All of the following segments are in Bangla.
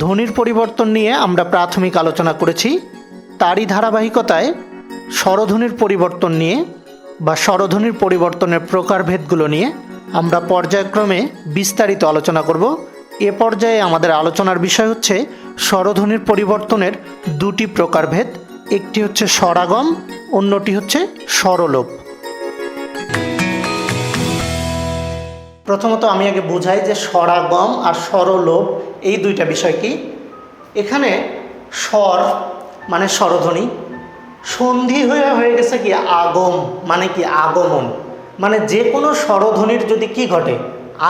ধ্বনির পরিবর্তন নিয়ে আমরা প্রাথমিক আলোচনা করেছি। তারই ধারাবাহিকতায় স্বরধ্বনির পরিবর্তন নিয়ে বা স্বরধ্বনির পরিবর্তনের প্রকারভেদগুলো নিয়ে আমরা পর্যায়ক্রমে বিস্তারিত আলোচনা করব। এ পর্যায়ে আমাদের আলোচনার বিষয় হচ্ছে স্বরধ্বনির পরিবর্তনের দুটি প্রকারভেদ, একটি হচ্ছে স্বরাগম, অন্যটি হচ্ছে স্বরলোপ। প্রথমত আমি আগে বুঝাই যে স্বরাগম আর স্বরলোপ এই দুইটা বিষয় কি। এখানে স্বর মানে স্বরধ্বনি, সন্ধি হয়ে গেছে কি আগম, মানে কি আগমন, মানে যে কোনো স্বরধ্বনির যদি কি ঘটে,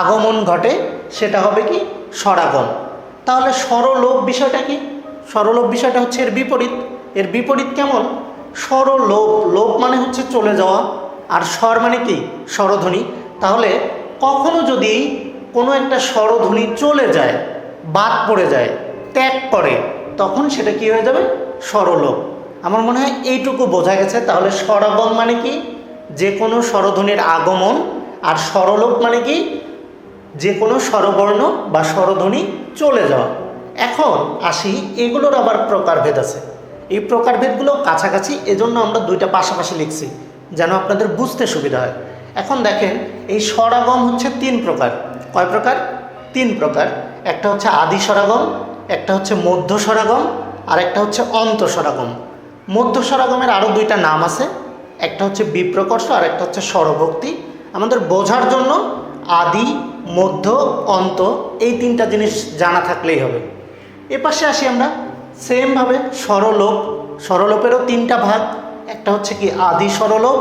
আগমন ঘটে, সেটা হবে কি স্বরাগম। তাহলে স্বরলোপ বিষয়টা কি? স্বরলোপ বিষয়টা হচ্ছে এর বিপরীত। এর বিপরীত কেমন? স্বরলোপ, লোপ মানে হচ্ছে চলে যাওয়া, আর স্বর মানে কি স্বরধ্বনি। তাহলে কখনো যদি কোনো একটা স্বরধ্বনি চলে যায়, বাদ পড়ে যায়, ত্যাগ করে, তখন সেটা কি হয়ে যাবে? স্বরলোপ। আমার মনে হয় এইটুকু বোঝা গেছে। তাহলে স্বরাগম মানে কি? যে কোনো স্বরধ্বনির আগমন। আর স্বরলোপ মানে কি? যে কোনো স্বরবর্ণ বা স্বরধ্বনি চলে যাওয়া। এখন আসি, এগুলোর আবার প্রকারভেদ আছে। এই প্রকারভেদগুলো কাছাকাছি, এজন্য আমরা দুইটা পাশাপাশি লিখছি যেন আপনাদের বুঝতে সুবিধা হয়। এখন দেখেন, এই স্বরাগম হচ্ছে তিন প্রকার। কয় প্রকার? তিন প্রকার। একটা হচ্ছে আদি স্বরাগম, একটা হচ্ছে মধ্য স্বরাগম, আর একটা হচ্ছে অন্ত স্বরাগম। মধ্য স্বরাগমের আরও দুইটা নাম আছে, একটা হচ্ছে বিপ্রকর্ষ আর একটা হচ্ছে স্বরভক্তি। আমাদের বোঝার জন্য আদি, মধ্য, অন্ত এই তিনটা জিনিস জানা থাকলেই হবে। এপাশে আসি আমরা, সেমভাবে স্বরলোপ। স্বরলোপেরও তিনটা ভাগ, একটা হচ্ছে কি আদি স্বরলোপ,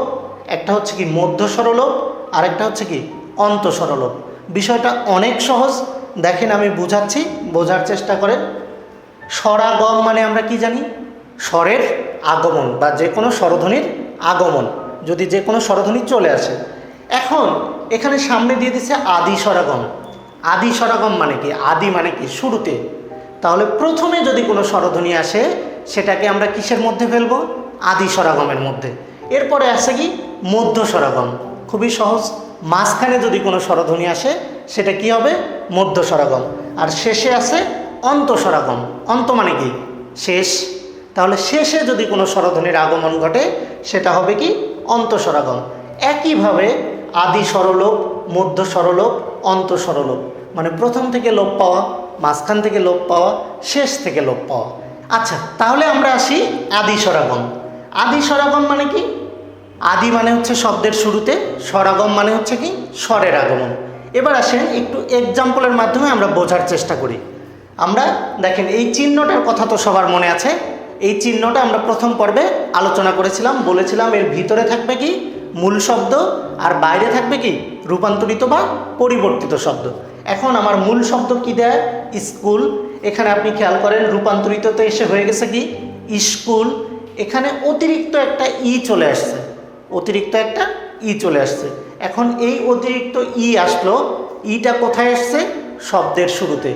একটা হচ্ছে কি মধ্য স্বরলোপ, আর একটা হচ্ছে কি অন্ত স্বরলোপ। বিষয়টা অনেক সহজ, দেখেন আমি বুঝাচ্ছি, বোঝার চেষ্টা করেন। স্বরাগম মানে আমরা কি জানি? স্বরের আগমন বা যে কোনো স্বরধ্বনির আগমন, যদি যে কোনো স্বরধ্বনি চলে আসে। এখন এখানে সামনে দিয়ে দিচ্ছে আদি স্বরাগম। আদি স্বরাগম মানে কি? আদি মানে কি শুরুতে। তাহলে প্রথমে যদি কোনো স্বরধ্বনি আসে, সেটাকে আমরা কিসের মধ্যে ফেলবো? আদি স্বরাগমের মধ্যে। এরপরে আসে কি মধ্য স্বরাগম। খুবই সহজ, মাঝখানে যদি কোনো স্বরধ্বনি আসে, সেটা কি হবে? মধ্য স্বরাগম। আর শেষে আসে অন্ত স্বরাগম। অন্ত মানে কি? শেষ। তাহলে শেষে যদি কোনো স্বরধ্বনির আগমন ঘটে, সেটা হবে কি অন্ত স্বরাগম। একইভাবে আদি স্বরলোপ, মধ্য স্বরলোপ, অন্ত স্বরলোপ, মানে প্রথম থেকে লোপ পাওয়া, মাঝখান থেকে লোপ পাওয়া, শেষ থেকে লোপ পাওয়া। আচ্ছা, তাহলে আমরা আসি আদি স্বরাগম। আদি স্বরাগম মানে কি? আদি মানে হচ্ছে শব্দের শুরুতে, স্বরাগম মানে হচ্ছে কি স্বরের আগমন। এবার আসেন একটু এক্সাম্পলের মাধ্যমে আমরা বোঝার চেষ্টা করি। আমরা দেখেন, এই চিহ্নটার কথা তো সবার মনে আছে। এই চিহ্নটা আমরা প্রথম পর্বে আলোচনা করেছিলাম, বলেছিলাম এর ভিতরে থাকবে কি মূল শব্দ, আর বাইরে থাকবে কি রূপান্তরিত বা পরিবর্তিত শব্দ। এখন আমার মূল শব্দ কি দেয়? স্কুল। এখানে আপনি খেয়াল করেন, রূপান্তরিততে এসে হয়ে গেছে কি স্কুল। এখানে অতিরিক্ত একটা ই চলে আসছে, অতিরিক্ত একটা ই চলে আসছে। এখন এই অতিরিক্ত ই আসলো, ইটা কোথায় আসছে? শব্দের শুরুতে।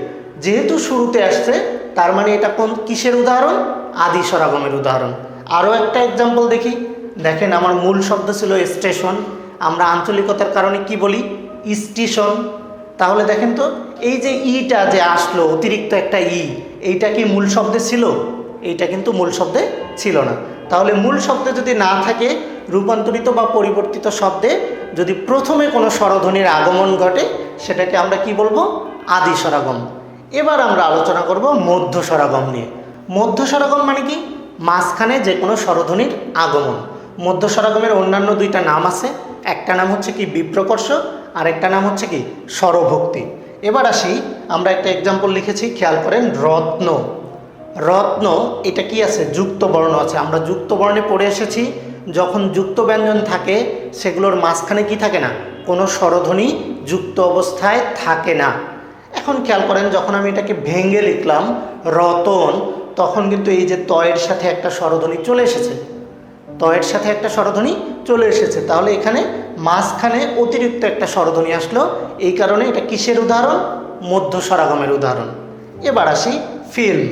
যেহেতু শুরুতে আসছে, তার মানে এটা কোন কিসের উদাহরণ? আদি স্বরাগমের উদাহরণ। আরও একটা এক্সাম্পল দেখি। দেখেন, আমার মূল শব্দ ছিল স্টেশন, আমরা আঞ্চলিকতার কারণে কি বলি? স্টেশন। তাহলে দেখেন তো, এই যে ইটা যে আসলো, অতিরিক্ত একটা ই, এইটা কি মূল শব্দে ছিল? এইটা কিন্তু মূল শব্দে ছিল না। তাহলে মূল শব্দে যদি না থাকে, রূপান্তরিত বা পরিবর্তিত শব্দে যদি প্রথমে কোনো স্বরধ্বনির আগমন ঘটে, সেটাকে আমরা কি বলবো? আদি স্বরাগম। এবার আমরা আলোচনা করব মধ্য স্বরাগম নিয়ে। মধ্য স্বরাগম মানে কি? মাঝখানে যে কোনো স্বরধ্বনির আগমন। মধ্য স্বরাগমের অন্যান্য দুইটা নাম আছে, একটা নাম হচ্ছে কি বিপ্রকর্ষ, আর একটা নাম হচ্ছে কি স্বরভক্তি। এবার আসি, আমরা একটা এক্সাম্পল লিখেছি, খেয়াল করেন। রত্ন। রত্ন, এটা কি আছে? যুক্ত বর্ণ আছে। আমরা যুক্ত বর্ণে পড়ে এসেছি, যখন যুক্ত ব্যঞ্জন থাকে, সেগুলোর মাঝখানে কি থাকে না? কোনো স্বরধ্বনি যুক্ত অবস্থায় থাকে না। এখন খেয়াল করেন, যখন আমি এটাকে ভেঙে লিখলাম রতন, তখন কিন্তু এই যে তয়ের সাথে একটা স্বরধ্বনি চলে এসেছে, তয়ের সাথে একটা স্বরধ্বনি চলে এসেছে। তাহলে এখানে মাঝখানে অতিরিক্ত একটা স্বরধ্বনি আসলো, এই কারণে এটা কিসের উদাহরণ? মধ্য স্বরাগমের উদাহরণ। এবার আসি ফিল্ম।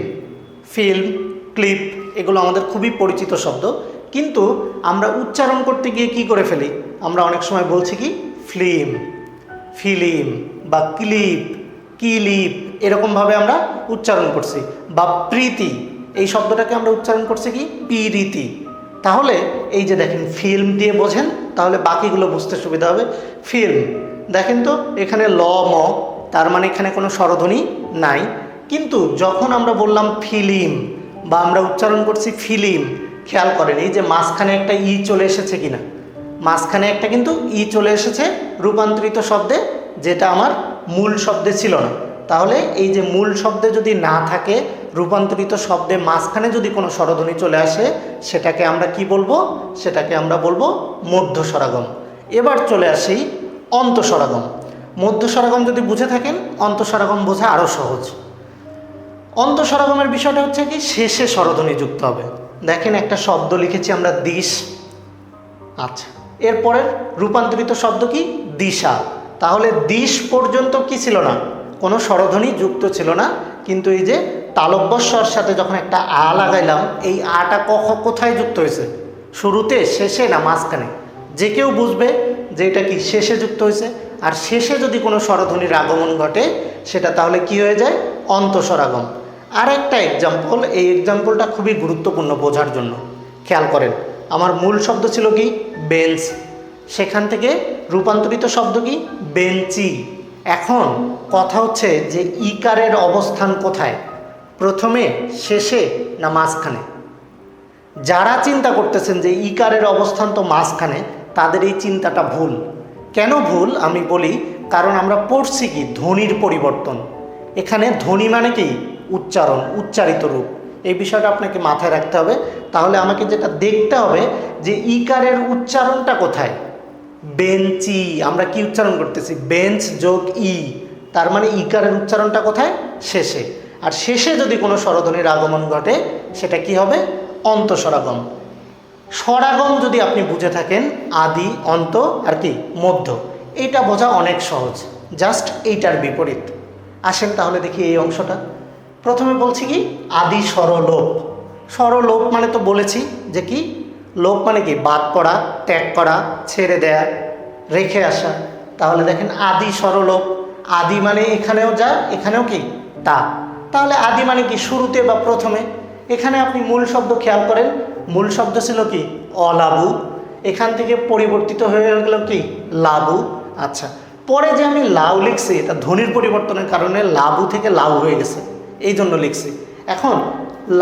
ফিল্ম, ক্লিপ, এগুলো আমাদের খুবই পরিচিত শব্দ, কিন্তু আমরা উচ্চারণ করতে গিয়ে কি করে ফেলি? আমরা অনেক সময় বলছি কি ফিল্ম, ফিল্ম বা ক্লিপ, কিলিপ, এরকমভাবে আমরা উচ্চারণ করছি, বা প্রীতি এই শব্দটাকে আমরা উচ্চারণ করছি কি পিরিতি। তাহলে এই যে দেখেন ফিল্ম দিয়ে বোঝেন, তাহলে বাকিগুলো বুঝতে সুবিধা হবে। ফিল্ম দেখেন তো এখানে ল ম, তার মানে এখানে কোনো স্বরধ্বনি নাই। কিন্তু যখন আমরা বললাম ফিলিম বা আমরা উচ্চারণ করছি ফিলিম, খেয়াল করেন এই যে মাঝখানে একটা ই চলে এসেছে কিনা, মাঝখানে একটা কিন্তু ই চলে এসেছে রূপান্তরিত শব্দে, যেটা আমার মূল শব্দে ছিল না। তাহলে এই যে মূল শব্দে যদি না থাকে, রূপান্তরিত শব্দে মাঝখানে যদি কোনো স্বরধ্বনি চলে আসে, সেটাকে আমরা কি বলবো? সেটাকে আমরা বলবো মধ্যস্বরাগম। এবার চলে আসি অন্তঃস্বরাগম। মধ্যস্বরাগম যদি বুঝে থাকেন, অন্তঃস্বরাগম বোঝা আরও সহজ। অন্তঃস্বরাগমের বিষয়টা হচ্ছে কি শেষে স্বরধ্বনি যুক্ত হবে। দেখেন একটা শব্দ লিখেছি আমরা দিশ, আচ্ছা এরপরের রূপান্তরিত শব্দ কি দিশা। তাহলে দিশ পর্যন্ত কি ছিল না, কোনো স্বরধ্বনি যুক্ত ছিল না। কিন্তু এই যে তালব্যস্বর সাথে যখন একটা আ লাগাইলাম, এই আটা কোথায় যুক্ত হয়েছে? শুরুতে, শেষে না মাঝখানে? যে কেউ বুঝবে যে এটা কি শেষে যুক্ত হয়েছে। আর শেষে যদি কোনো স্বরধ্বনির আগমন ঘটে, সেটা তাহলে কি হয়ে যায়? অন্তঃস্বরাগম। আর একটা এক্সাম্পল, এই এক্সাম্পলটা খুবই গুরুত্বপূর্ণ বোঝার জন্য। খেয়াল করেন, আমার মূল শব্দ ছিল কি বেঞ্চ, সেখান থেকে রূপান্তরিত শব্দ কি বেঞ্চি। এখন কথা হচ্ছে যে ইকারের অবস্থান কোথায়, প্রথমে, শেষে না মাঝখানে? যারা চিন্তা করতেছেন যে ইকারের অবস্থান তো মাঝখানে, তাদের এই চিন্তাটা ভুল। কেন ভুল আমি বলি, কারণ আমরা পড়ছি কি ধ্বনির পরিবর্তন। এখানে ধ্বনি মানে কি উচ্চারণ, উচ্চারিত রূপ। এই বিষয়টা আপনাকে মাথায় রাখতে হবে। তাহলে আমাকে যেটা দেখতে হবে যে ইকারের উচ্চারণটা কোথায়। বেঞ্চি, আমরা কি উচ্চারণ করতেছি? বেঞ্চ যোগ ই, তার মানে ইকারের উচ্চারণটা কোথায়? শেষে। আর শেষে যদি কোনো স্বরধ্বনির আগমন ঘটে, সেটা কি হবে? অন্তঃস্বরাগম। স্বরাগম যদি আপনি বুঝে থাকেন, আদি, অন্ত আর কি মধ্য, এটা বোঝা অনেক সহজ। জাস্ট এইটার বিপরীত। আসেন তাহলে দেখি এই অংশটা। প্রথমে বলছি কি আদি স্বরলোপ। স্বরলোপ মানে তো বলেছি যে কি লোপ মানে কি বাদ পড়া, ত্যাগ করা, ছেড়ে দেয়া, রেখে আসা। তাহলে দেখেন আদি স্বরলোপ, আদি মানে এখানেও যা, এখানেও কি তা। তাহলে আদি মানে কি শুরুতে বা প্রথমে। এখানে আপনি মূল শব্দ খেয়াল করেন, মূল শব্দ ছিল কি অলাবু, এখান থেকে পরিবর্তিত হয়ে গেল কি লাবু। আচ্ছা, পরে যে আমি লাউ লিখছি, এটা ধ্বনির পরিবর্তনের কারণে লাবু থেকে লাউ হয়ে গেছে, এই জন্য লিখছি। এখন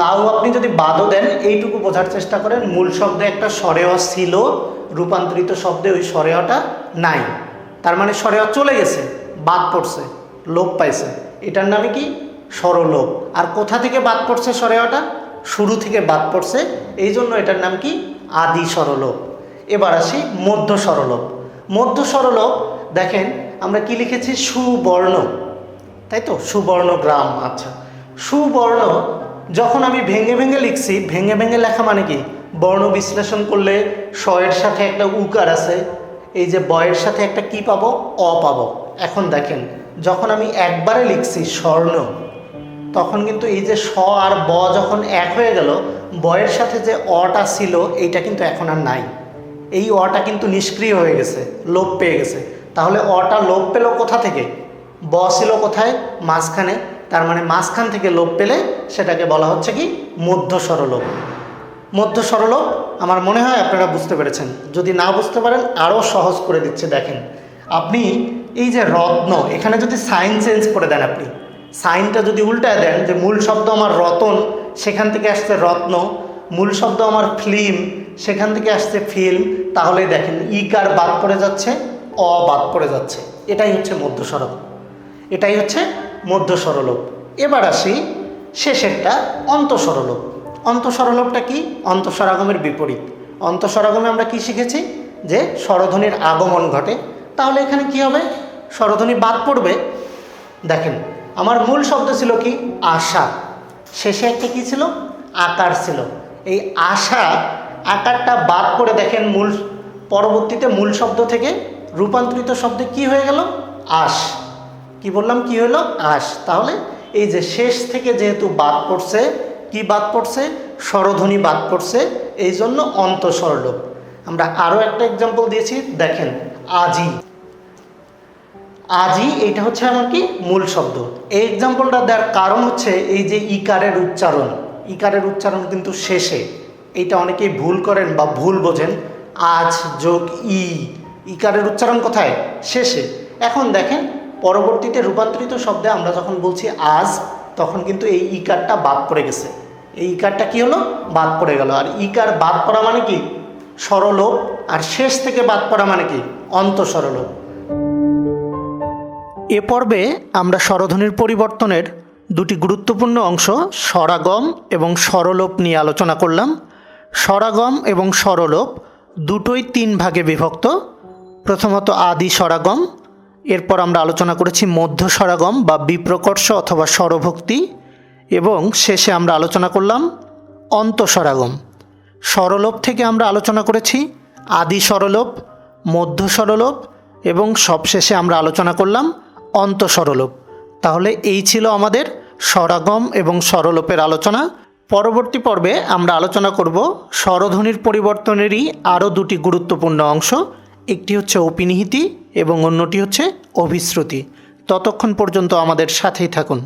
লাউ আপনি যদি বাদও দেন, এইটুকু বোঝার চেষ্টা করেন, মূল শব্দে একটা স্বরেয় ছিল, রূপান্তরিত শব্দে ওই স্বরেয়টা নাই। তার মানে স্বরেয় চলে গেছে, বাদ পড়ছে, লোপ পাইছে। এটার নামে কি স্বরলোপ। আর কোথা থেকে বাদ পড়ছে স্বরেয়টা? শুরু থেকে বাদ পড়ছে, এই জন্য এটার নাম কি আদি স্বরলোপ। এবার আসি মধ্য স্বরলোপ। মধ্য স্বরলোপ দেখেন আমরা কি লিখেছি সুবর্ণ, তাই তো, সুবর্ণ গ্রাম। আচ্ছা, সুবর্ণ যখন আমি ভেঙে ভেঙে লিখছি, ভেঙে ভেঙে লেখা মানে কি বর্ণ বিশ্লেষণ করলে স এর সাথে একটা উকার আছে, এই যে বয়ের সাথে একটা কি পাবো? অ পাবো। এখন দেখেন যখন আমি একবারে লিখছি স্বর্ণ, তখন কিন্তু এই যে স আর ব যখন এক হয়ে গেল, বয়ের সাথে যে অটা ছিল এইটা কিন্তু এখন আর নাই। এই অটা কিন্তু নিষ্ক্রিয় হয়ে গেছে, লোপ পেয়ে গেছে। তাহলে অটা লোপ পেল কোথা থেকে? ব ছিল কোথায়? মাঝখানে। তার মানে মাঝখান থেকে লোপ পেলে সেটাকে বলা হচ্ছে কি মধ্য স্বরলোপ। মধ্য স্বরলোপ আমার মনে হয় আপনারা বুঝতে পেরেছেন। যদি না বুঝতে পারেন আরও সহজ করে দিচ্ছে। দেখেন আপনি এই যে রত্ন, এখানে যদি সাইন চেঞ্জ করে দেন, আপনি সাইনটা যদি উল্টায় দেন, যে মূল শব্দ আমার রতন, সেখান থেকে আসছে রত্ন, মূল শব্দ আমার ফিল্ম, সেখান থেকে আসছে ফিল্ম, তাহলে দেখেন ইকার বাদ পড়ে যাচ্ছে, অ বাদ পড়ে যাচ্ছে। এটাই হচ্ছে মধ্য স্বরলোপ, এটাই হচ্ছে মধ্য স্বরলোপ। এবার আসি শেষেরটা অন্তঃস্বরলোপ। অন্তঃস্বরলোপটা কি? অন্তঃস্বরাগমের বিপরীত। অন্তঃস্বরাগমে আমরা কি শিখেছি? যে স্বরধ্বনির আগমন ঘটে। তাহলে এখানে কি হবে? স্বরধ্বনি বাদ পড়বে। দেখেন আমার মূল শব্দ ছিল কি আশা, শেষে একটা কি ছিল? আকার ছিল। এই আশা আকারটা বাদ পড়ে দেখেন মূল, পরবর্তীতে মূল শব্দ থেকে রূপান্তরিত শব্দে কি হয়ে গেল? আশ। কি বললাম? কি হলো? আশ। তাহলে এই যে শেষ থেকে যেহেতু বাদ পড়ছে, কি বাদ পড়ছে? স্বরধ্বনি বাদ পড়ছে, এই জন্য অন্তঃস্বরলোপ। আমরা আরও একটা এক্সাম্পল দিয়েছি, দেখেন আজি। আজই এটা হচ্ছে আমার কি মূল শব্দ। এই এক্সাম্পলটা দেওয়ার কারণ হচ্ছে এই যে ইকারের উচ্চারণ কিন্তু শেষে, এইটা অনেকেই ভুল করেন বা ভুল বোঝেন। আজ যোগ ইকারের উচ্চারণ কোথায়? শেষে। এখন দেখেন পরবর্তীতে রূপান্তরিত শব্দে আমরা যখন বলছি আজ, তখন কিন্তু এই ইকারটা বাদ পড়ে গেছে। এই ইকারটা কি হলো? বাদ পড়ে গেল। আর ইকার বাদ পড়া মানে কি? স্বরলোপ। আর শেষ থেকে বাদ পড়া মানে কি? অন্তঃস্বরলোপ। এ পর্বে আমরা স্বরধ্বনির পরিবর্তনের দুটি গুরুত্বপূর্ণ অংশ স্বরাগম এবং স্বরলোপ নিয়ে আলোচনা করলাম। স্বরাগম এবং স্বরলোপ দুটোই 3 ভাগে বিভক্ত। প্রথমত আদি স্বরাগম, এরপর আমরা আলোচনা করেছি মধ্য স্বরাগম বা বিপ্রকর্ষ অথবা স্বরভক্তি, এবং শেষে আমরা আলোচনা করলাম অন্তঃস্বরাগম। স্বরলোপ থেকে আমরা আলোচনা করেছি আদি স্বরলোপ, মধ্য স্বরলোপ এবং সবশেষে আমরা আলোচনা করলাম অন্তঃস্বরলোপ। তাহলে এই ছিল আমাদের স্বরাগম এবং স্বরলোপের আলোচনা। পরবর্তী পর্বে আমরা আলোচনা করব স্বরধ্বনির পরিবর্তনেরই আরও দুটি গুরুত্বপূর্ণ অংশ। একটি হচ্ছে অপিনিহিতি এবং অন্যটি হচ্ছে অভিশ্রুতি। ততক্ষণ পর্যন্ত আমাদের সাথেই থাকুন।